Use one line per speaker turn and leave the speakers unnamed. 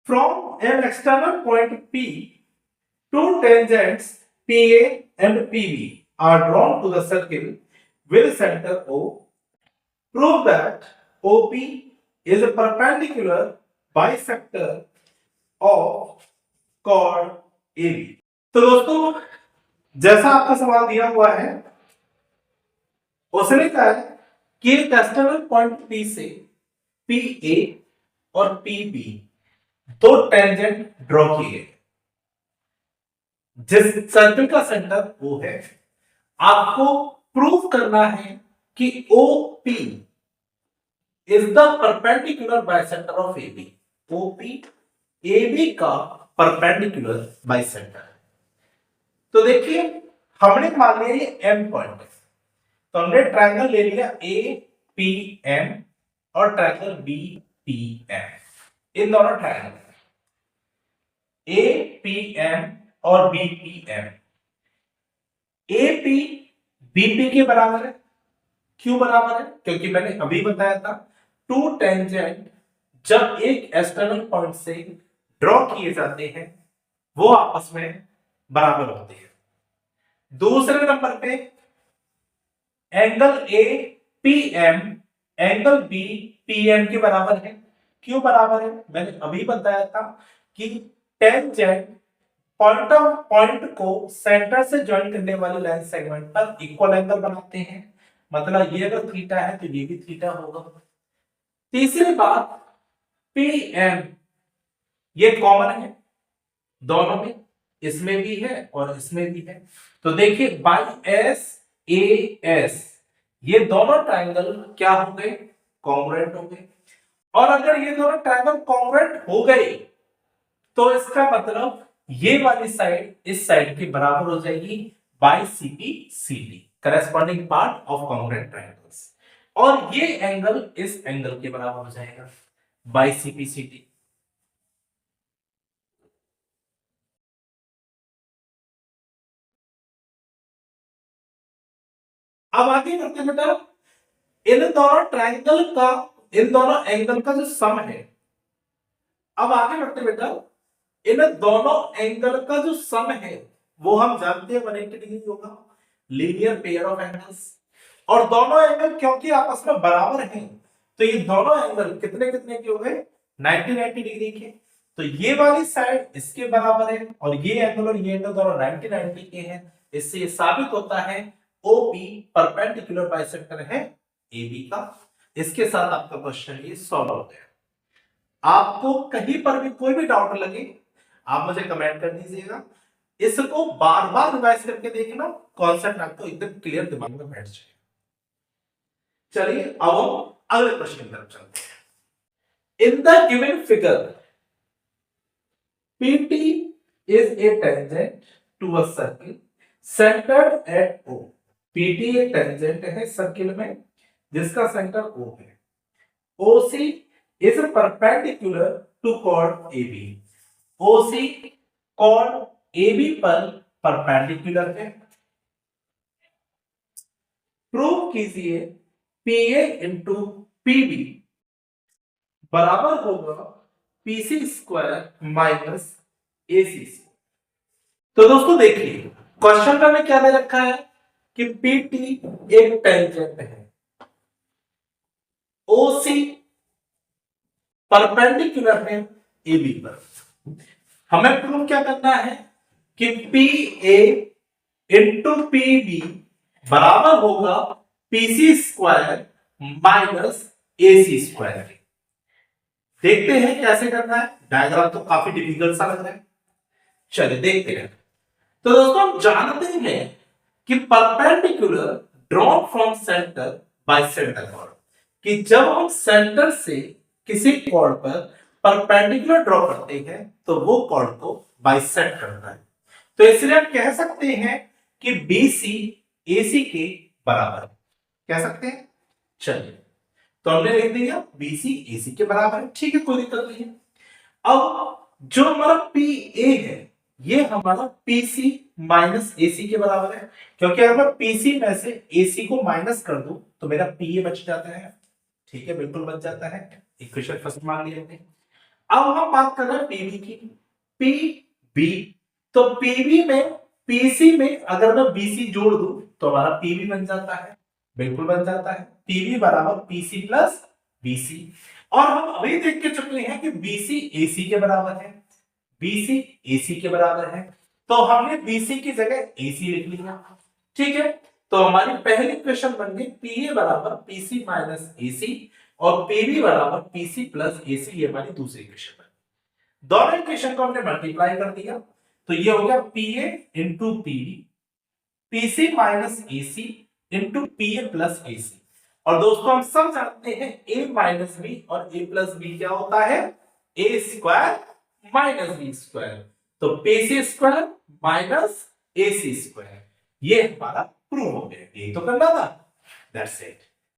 From an external point P, two tangents PA and PB are drawn to the circle with center O. Prove that OP is a perpendicular bisector of chord AB. तो दोस्तों जैसा आपका सवाल दिया हुआ है उसने कहा है कि एक एक्सटर्नल पॉइंट P से PA और PB दो टेंजेंट ड्रॉ किए गए जिस सर्कल का सेंटर वो है। आपको प्रूव करना है कि OP is the perpendicular bisector of AB। OP AB का परपेंडिकुलर बाइसेक्टर है। तो देखिए हमने मान लिया ये M पॉइंट है, तो हमने ट्रायंगल ले लिया APM और ट्रायंगल BPM। इन दोनों ट्रायंगल APM और BPM, AP BP के बराबर है। क्यों बराबर है? क्योंकि मैंने अभी बताया था टू टेंजेंट जब एक एक्सटर्नल पॉइंट से ड्रॉ किए जाते हैं वो आपस में बराबर होते हैं। दूसरे नंबर पे एंगल APM एंगल BPM के बराबर है। क्यों बराबर है? मैंने अभी बताया था कि टेंजेंट पॉइंट को सेंटर से ज्वाइन करने वाले लाइन सेगमेंट पर इक्वल एंगल बनाते हैं। मतलब ये अगर थीटा है तो ये भी थीटा होगा। तीसरी बात PM ये कॉमन है दोनों में, इसमें भी है और इसमें भी है। तो देखिए बाई SAS ये दोनों ट्रायंगल क्या हो गए? कॉन्ग्रुएंट हो गए। और अगर ये दोनों ट्रायंगल कॉन्ग्रुएंट हो गए तो इसका मतलब ये वाली साइड इस साइड के बराबर हो जाएगी by CPCD, corresponding part of congruent triangles. और ये एंगल इस एंगल के बराबर हो जाएगा बाई CPCD। अब आगे बढ़ते बेटा, इन दोनों एंगल का जो सम है। अब आगे बढ़ते बेटा, इन दोनों एंगल का जो सम है वो हम जानते हैं 180 डिग्री होगा, लीनियर पेयर ऑफ एंगल्स। और दोनों एंगल क्योंकि आपस में बराबर हैं तो ये दोनों एंगल कितने कितने के हो गए? 90 डिग्री के। तो ये वाली साइड इसके बराबर है और ये एंगल और ये एंगल दोनों 90 के हैं। इससे ये साबित होता है OP परपेंडिकुलर बाइसेक्टर है AB का। इसके साथ आपका क्वेश्चन ये सॉल्व हो गया। आपको कहीं पर भी कोई भी डाउट लगे आप मुझे कमेंट कर दीजिएगा। इसको बार बार रिवाइज करके देखना, कॉन्सेप्ट आपको एकदम क्लियर दिमाग में बैठ जाए। चलिए अब हम अगले क्वेश्चन की तरफ चलते हैं। In the given figure PT is a tangent to a circle centered at O। PT एक टेंजेंट है सर्किल में जिसका सेंटर O है। OC is perpendicular to chord AB। OC chord AB पर परपेंडिकुलर है। प्रूव कीजिए PA इंटू PB बराबर होगा PC square minus AC square. तो दोस्तों देखिए क्वेश्चन का में क्या दे रखा है कि PT एक टेंजेंट है, OC परपेंडिकुलर है AB पर। हमें प्रूव क्या करना है कि PA इंटू PB बराबर होगा PC square minus AC square. देखते हैं कैसे करना है। डायग्राम तो काफी डिफिकल्ट सा लग रहा है, चलिए देखते हैं। तो दोस्तों हम जानते हैं कि perpendicular drawn from centre by centre chord, कि जब हम सेंटर से किसी कॉर्ड पर परपेंडिकुलर ड्रॉ करते हैं तो वो कॉर्ड को बाइसेक्ट करता है। तो इसलिए हम कह सकते हैं कि BC AC के बराबर है। कह सकते हैं। चलिए तो हमने लिख दिया BC AC के बराबर है, ठीक है, कोई दिक्कत नहीं है। अब जो हमारा PA है ये हमारा PC माइनस AC के बराबर है, क्योंकि अगर मैं PC में से AC को माइनस कर दूं तो मेरा PA बच जाता है। ठीक है, बिल्कुल बच जाता है। इक्वेशन फर्स्ट मान लिया हमने। अब हम बात कर रहे हैं पीवी की, पीबी। तो पीवी में पीसी में अगर मैं बीसी जोड़ दूं तो हमारा पीवी बन जाता है, बिल्कुल बन जाता है, पीवी बराबर पीसी प्लस बीसी। और हम अभी देख के चुके हैं कि बीसी एसी के बराबर है, बीसी एसी के बराबर है, तो हमने बीसी की जगह एसी लिख लिया। ठीक है, तो हमारी पहली इक्वेशन बन गई पीए बराबर पीसी माइनस एसी और पीवी बराबर पीसी प्लस एसी, ये हमारी दूसरी इक्वेशन बन गई। दोनों इक्वेशन को हमने मल्टीप्लाई कर दिया तो ये हो गया PA into PB, PC minus AC into PA plus AC. और दोस्तों हम सब जानते हैं ए माइनस बी और ए प्लस बी क्या होता है, ए स्क्वायर माइनस बी स्क्वायर। तो PC square minus AC square, ये हमारा प्रूव हो गया। ये तो करना था, दैट्स इट।